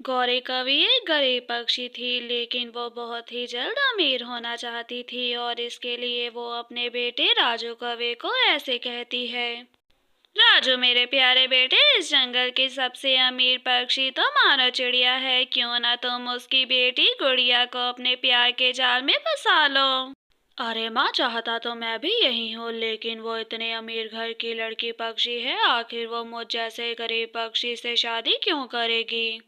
गौरी कवि एक गरीब पक्षी थी, लेकिन वो बहुत ही जल्द अमीर होना चाहती थी और इसके लिए वो अपने बेटे राजू कवि को ऐसे कहती है। राजू मेरे प्यारे बेटे, इस जंगल की सबसे अमीर पक्षी तो मानो चिड़िया है। क्यों ना तुम उसकी बेटी गुड़िया को अपने प्यार के जाल में फंसा लो। अरे माँ, चाहता तो मैं भी यही हूँ, लेकिन वो इतने अमीर घर की लड़की पक्षी है, आखिर वो मुझ जैसे गरीब पक्षी से शादी क्यों करेगी।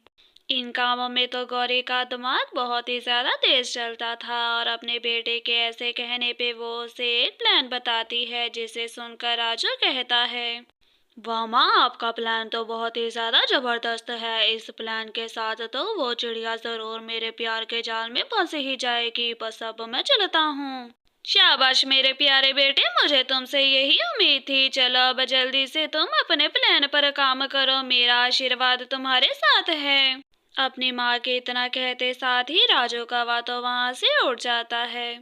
इन कामों में तो गौरी का दिमाग बहुत ही ज्यादा तेज चलता था और अपने बेटे के ऐसे कहने पे वो उसे एक प्लान बताती है, जिसे सुनकर राजू कहता है, वाह माँ, आपका प्लान तो बहुत ही ज्यादा जबरदस्त है। इस प्लान के साथ तो वो चिड़िया जरूर मेरे प्यार के जाल में फंस ही जाएगी। बस अब मैं चलता हूँ। शाबाश मेरे प्यारे बेटे, मुझे तुमसे यही उम्मीद थी। चलो अब जल्दी से तुम अपने प्लान पर काम करो, मेरा आशीर्वाद तुम्हारे साथ है। अपनी माँ के इतना कहते साथ ही राजू कौवा तो वहां से उड़ जाता है।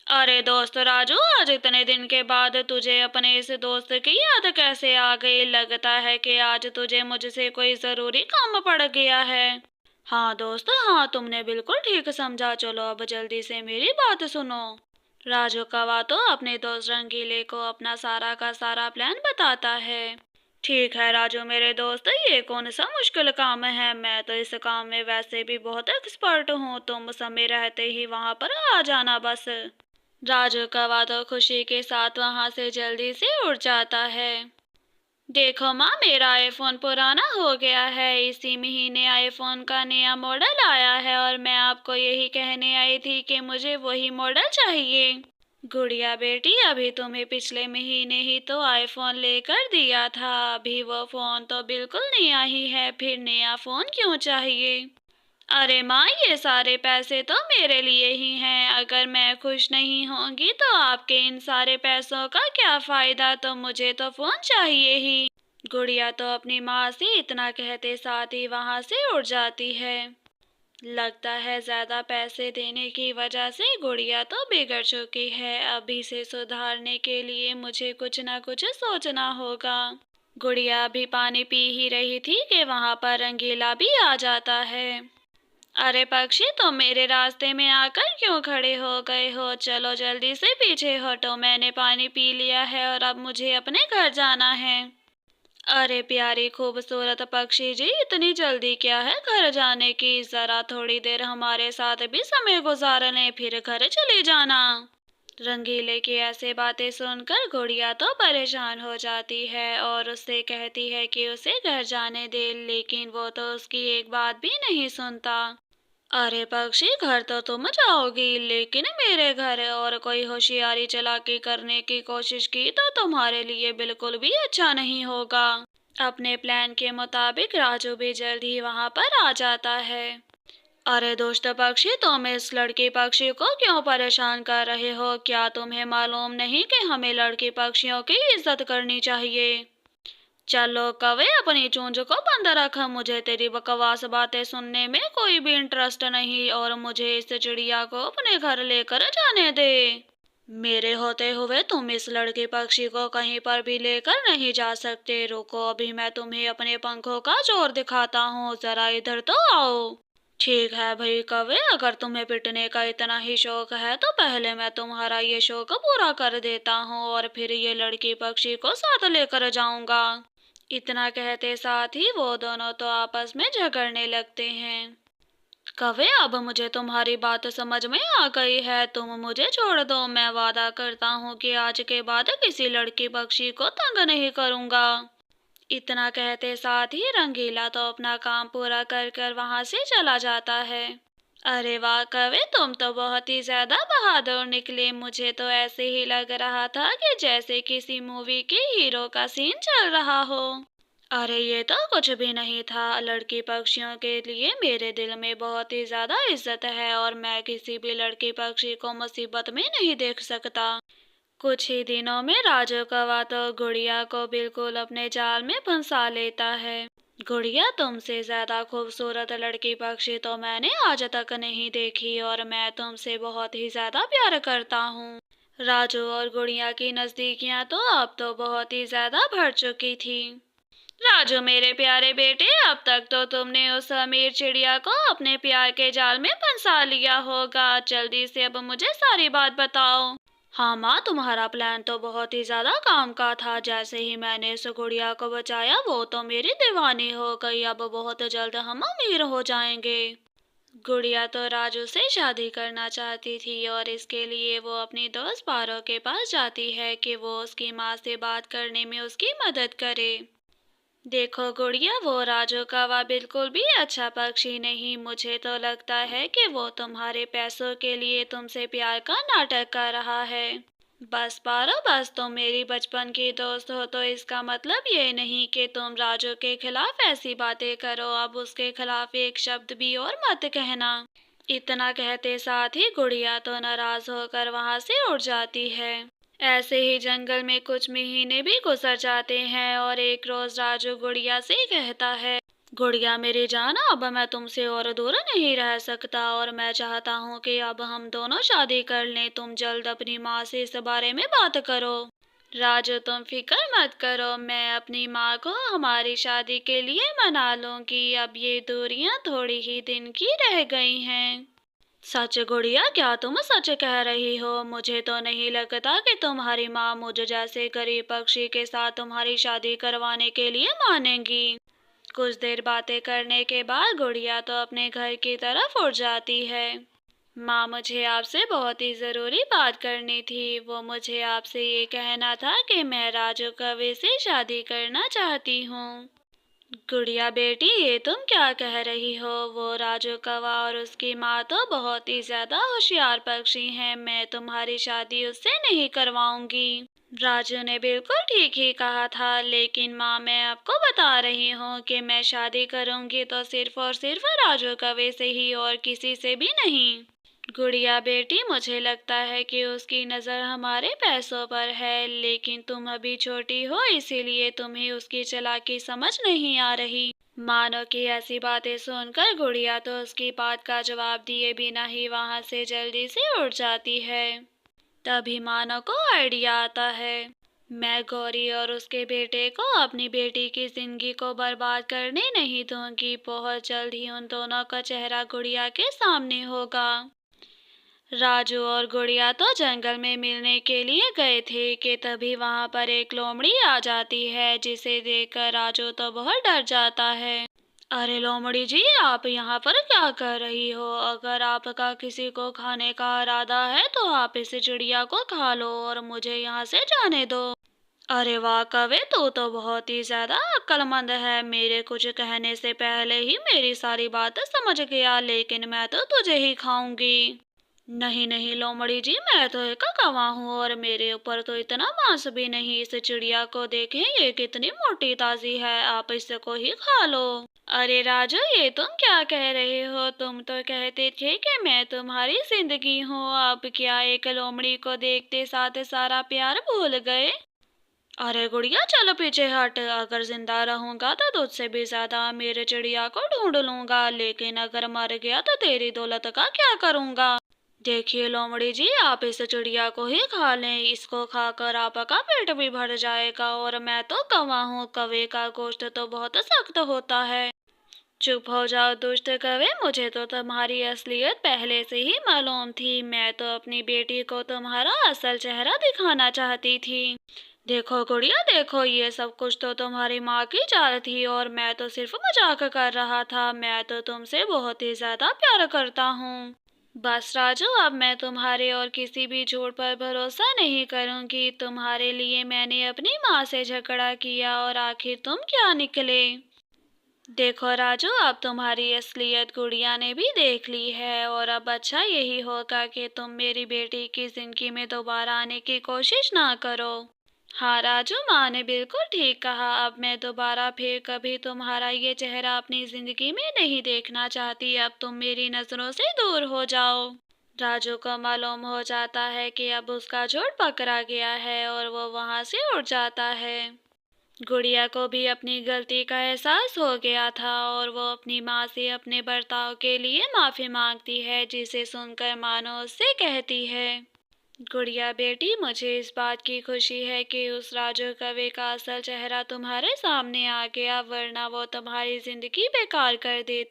अरे दोस्त राजू, आज इतने दिन के बाद तुझे अपने इस दोस्त की याद कैसे आ गई? लगता है कि आज तुझे मुझसे कोई जरूरी काम पड़ गया है। हाँ दोस्त, हाँ, तुमने बिल्कुल ठीक समझा। चलो अब जल्दी से मेरी बात सुनो। राजू कौवा तो अपने दोस्त रंगीले को अपना सारा का सारा प्लान बताता है। ठीक है राजू मेरे दोस्त, ये कौन सा मुश्किल काम है? मैं तो इस काम में वैसे भी बहुत एक्सपर्ट हूँ। तुम समय रहते ही वहां पर आ जाना बस। राजू कौवा तो खुशी के साथ वहां से जल्दी से उड़ जाता है। देखो माँ, मेरा आईफोन पुराना हो गया है। इसी महीने आईफोन का नया मॉडल आया है और मैं आपको यही कहने आई थी कि मुझे वही मॉडल चाहिए। गुड़िया बेटी, अभी तुम्हें पिछले महीने ही तो आईफोन लेकर दिया था। अभी वो फोन तो बिल्कुल नया ही है, फिर नया फोन क्यों चाहिए? अरे माँ, ये सारे पैसे तो मेरे लिए ही हैं। अगर मैं खुश नहीं होंगी तो आपके इन सारे पैसों का क्या फायदा? तो मुझे तो फोन चाहिए ही। गुड़िया तो अपनी माँ से इतना कहते साथ ही वहां से उड़ जाती है। लगता है ज्यादा पैसे देने की वजह से गुड़िया तो बिगड़ चुकी है। अभी इसे सुधारने के लिए मुझे कुछ ना कुछ सोचना होगा। गुड़िया अभी पानी पी ही रही थी कि वहां पर रंगीला भी आ जाता है। अरे पक्षी, तुम मेरे रास्ते में आकर क्यों खड़े हो गए हो? चलो जल्दी से पीछे हटो, मैंने पानी पी लिया है और अब मुझे अपने घर जाना है। अरे प्यारी खूबसूरत पक्षी जी, इतनी जल्दी क्या है घर जाने की? जरा थोड़ी देर हमारे साथ भी समय गुजार लें, फिर घर चले जाना। रंगीले की ऐसे बातें सुनकर गुड़िया तो परेशान हो जाती है और उससे कहती है कि उसे घर जाने दे, लेकिन वो तो उसकी एक बात भी नहीं सुनता। अरे पक्षी, घर तो तुम जाओगी, लेकिन मेरे घर और कोई होशियारी चालाकी करने की कोशिश की तो तुम्हारे लिए बिल्कुल भी अच्छा नहीं होगा। अपने प्लान के मुताबिक राजू भी जल्द ही वहां पर आ जाता है। अरे दोस्त पक्षी, तुम इस लड़की पक्षी को क्यों परेशान कर रहे हो? क्या तुम्हें मालूम नहीं कि हमें लड़की पक्षियों की इज्जत करनी चाहिए? चलो कवे, अपनी चूंज को बंद रख। मुझे तेरी बकवास बातें सुनने में कोई भी इंटरेस्ट नहीं और मुझे इस चिड़िया को अपने घर लेकर जाने दे। मेरे होते हुए तुम इस लड़के पक्षी को कहीं पर भी लेकर नहीं जा सकते। रुको, अभी मैं तुम्हें अपने पंखों का जोर दिखाता हूँ, जरा इधर तो आओ। ठीक है भाई कवे, अगर तुम्हें पिटने का इतना ही शौक है तो पहले मैं तुम्हारा ये शौक पूरा कर देता हूँ और फिर ये लड़की पक्षी को साथ लेकर जाऊंगा। इतना कहते साथ ही वो दोनों तो आपस में झगड़ने लगते हैं। कवे, अब मुझे तुम्हारी बात समझ में आ गई है। तुम मुझे छोड़ दो, मैं वादा करता हूँ कि आज के बाद किसी लड़की पक्षी को तंग नहीं करूंगा। इतना कहते साथ ही रंगीला तो अपना काम पूरा कर कर वहां से चला जाता है। अरे वाह कवे, तुम तो बहुत ही ज्यादा बहादुर निकले। मुझे तो ऐसे ही लग रहा था कि जैसे किसी मूवी के हीरो का सीन चल रहा हो। अरे ये तो कुछ भी नहीं था। लड़की पक्षियों के लिए मेरे दिल में बहुत ही ज्यादा इज्जत है और मैं किसी भी लड़की पक्षी को मुसीबत में नहीं देख सकता। कुछ ही दिनों में राजू कौवा तो गुड़िया को बिल्कुल अपने जाल में फंसा लेता है। गुड़िया, तुमसे ज्यादा खूबसूरत लड़की पक्षी तो मैंने आज तक नहीं देखी और मैं तुमसे बहुत ही ज्यादा प्यार करता हूँ। राजू और गुड़िया की नजदीकियां तो अब तो बहुत ही ज्यादा बढ़ चुकी थी। राजू मेरे प्यारे बेटे, अब तक तो तुमने उस अमीर चिड़िया को अपने प्यार के जाल में फंसा लिया होगा। जल्दी से अब मुझे सारी बात बताओ। हाँ माँ, तुम्हारा प्लान तो बहुत ही ज्यादा काम का था। जैसे ही मैंने उस गुड़िया को बचाया, वो तो मेरी दीवानी हो गई। अब बहुत जल्द हम अमीर हो जाएंगे। गुड़िया तो राजू से शादी करना चाहती थी और इसके लिए वो अपनी दोस्त पारो के पास जाती है कि वो उसकी माँ से बात करने में उसकी मदद करे। देखो गुड़िया, वो राजू कौवा बिल्कुल भी अच्छा पक्षी नहीं। मुझे तो लगता है कि वो तुम्हारे पैसों के लिए तुमसे प्यार का नाटक कर रहा है। बस पारो, बस तुम मेरी बचपन की दोस्त हो, तो इसका मतलब ये नहीं कि तुम राजू के खिलाफ ऐसी बातें करो। अब उसके खिलाफ एक शब्द भी और मत कहना। इतना कहते साथ ही गुड़िया तो नाराज होकर वहां से उड़ जाती है। ऐसे ही जंगल में कुछ महीने भी गुजर जाते हैं और एक रोज राजू गुड़िया से कहता है, गुड़िया मेरी जान, अब मैं तुमसे और दूर नहीं रह सकता और मैं चाहता हूँ कि अब हम दोनों शादी कर लें। तुम जल्द अपनी माँ से इस बारे में बात करो। राजू तुम फिक्र मत करो, मैं अपनी माँ को हमारी शादी के लिए मना लूंगी। अब ये दूरियां थोड़ी ही दिन की रह गई हैं। सच गुड़िया, क्या तुम सच कह रही हो? मुझे तो नहीं लगता कि तुम्हारी माँ मुझे जैसे गरीब पक्षी के साथ तुम्हारी शादी करवाने के लिए मानेंगी। कुछ देर बातें करने के बाद गुड़िया तो अपने घर की तरफ उड़ जाती है। माँ, मुझे आपसे बहुत ही जरूरी बात करनी थी। वो मुझे आपसे ये कहना था कि मैं राजू कौवे से शादी करना चाहती हूँ। गुड़िया बेटी, ये तुम क्या कह रही हो? वो राजू कौवा और उसकी माँ तो बहुत ही ज्यादा होशियार पक्षी हैं। मैं तुम्हारी शादी उससे नहीं करवाऊंगी। राजू ने बिल्कुल ठीक ही कहा था, लेकिन माँ मैं आपको बता रही हूँ कि मैं शादी करूंगी तो सिर्फ और सिर्फ राजू कौवे से ही, और किसी से भी नहीं। गुड़िया बेटी, मुझे लगता है कि उसकी नज़र हमारे पैसों पर है, लेकिन तुम अभी छोटी हो, इसीलिए तुम्हें उसकी चालाकी समझ नहीं आ रही। मानो कि ऐसी बातें सुनकर गुड़िया तो उसकी बात का जवाब दिए बिना ही वहां से जल्दी से उड़ जाती है। तभी मानो को आइडिया आता है। मैं गौरी और उसके बेटे को अपनी बेटी की जिंदगी को बर्बाद करने नहीं दूंगी। बहुत जल्द ही उन दोनों का चेहरा गुड़िया के सामने होगा। राजू और गुड़िया तो जंगल में मिलने के लिए गए थे कि तभी वहां पर एक लोमड़ी आ जाती है, जिसे देखकर राजू तो बहुत डर जाता है। अरे लोमड़ी जी, आप यहाँ पर क्या कर रही हो? अगर आपका किसी को खाने का इरादा है तो आप इस चिड़िया को खा लो और मुझे यहाँ से जाने दो। अरे वाह कवे, तू तो बहुत ही ज्यादा अक्लमंद है। मेरे कुछ कहने से पहले ही मेरी सारी बात समझ गया, लेकिन मैं तो तुझे ही खाऊंगी। नहीं नहीं लोमड़ी जी, मैं तो एक कौवा हूँ और मेरे ऊपर तो इतना मांस भी नहीं। इस चिड़िया को देखें, ये कितनी मोटी ताजी है, आप इसको ही खा लो। अरे राजू, ये तुम क्या कह रहे हो? तुम तो कहते थे कि मैं तुम्हारी जिंदगी हूँ। अब क्या एक लोमड़ी को देखते साथ सारा प्यार भूल गए? अरे गुड़िया, चलो पीछे हट। अगर जिंदा रहूंगा तो तुझसे भी ज्यादा मेरे चिड़िया को ढूंढ लूंगा, लेकिन अगर मर गया तो तेरी दौलत का क्या करूंगा? देखिए लोमड़ी जी, आप इस चिड़िया को ही खा लें। इसको खाकर आपका पेट भी भर जाएगा। और मैं तो कौवा हूँ, कौवे का गोश्त तो बहुत सख्त होता है। चुप हो जाओ दुष्ट कौवे, मुझे तो तुम्हारी असलियत पहले से ही मालूम थी। मैं तो अपनी बेटी को तुम्हारा असल चेहरा दिखाना चाहती थी। देखो गुड़िया देखो, ये सब कुछ तो तुम्हारी माँ की चाल थी और मैं तो सिर्फ मजाक कर रहा था। मैं तो तुमसे बहुत ही ज्यादा प्यार करता हूँ। बस राजू, अब मैं तुम्हारे और किसी भी झूठ पर भरोसा नहीं करूंगी। तुम्हारे लिए मैंने अपनी माँ से झगड़ा किया और आखिर तुम क्या निकले? देखो राजू, अब तुम्हारी असलियत गुड़िया ने भी देख ली है और अब अच्छा यही होगा कि तुम मेरी बेटी की जिंदगी में दोबारा आने की कोशिश ना करो। हाँ राजू, माँ ने बिल्कुल ठीक कहा। अब मैं दोबारा फिर कभी तुम्हारा ये चेहरा अपनी जिंदगी में नहीं देखना चाहती। अब तुम मेरी नजरों से दूर हो जाओ। राजू को मालूम हो जाता है कि अब उसका झूठ पकड़ा गया है और वो वहां से उड़ जाता है। गुड़िया को भी अपनी गलती का एहसास हो गया था और वो अपनी माँ से अपने बर्ताव के लिए माफी मांगती है, जिसे सुनकर मानो उससे कहती है, गुड़िया बेटी, मुझे इस बात की खुशी है कि उस राजू कवि का असल चेहरा तुम्हारे सामने आ गया, वरना वो तुम्हारी जिंदगी बेकार कर देता।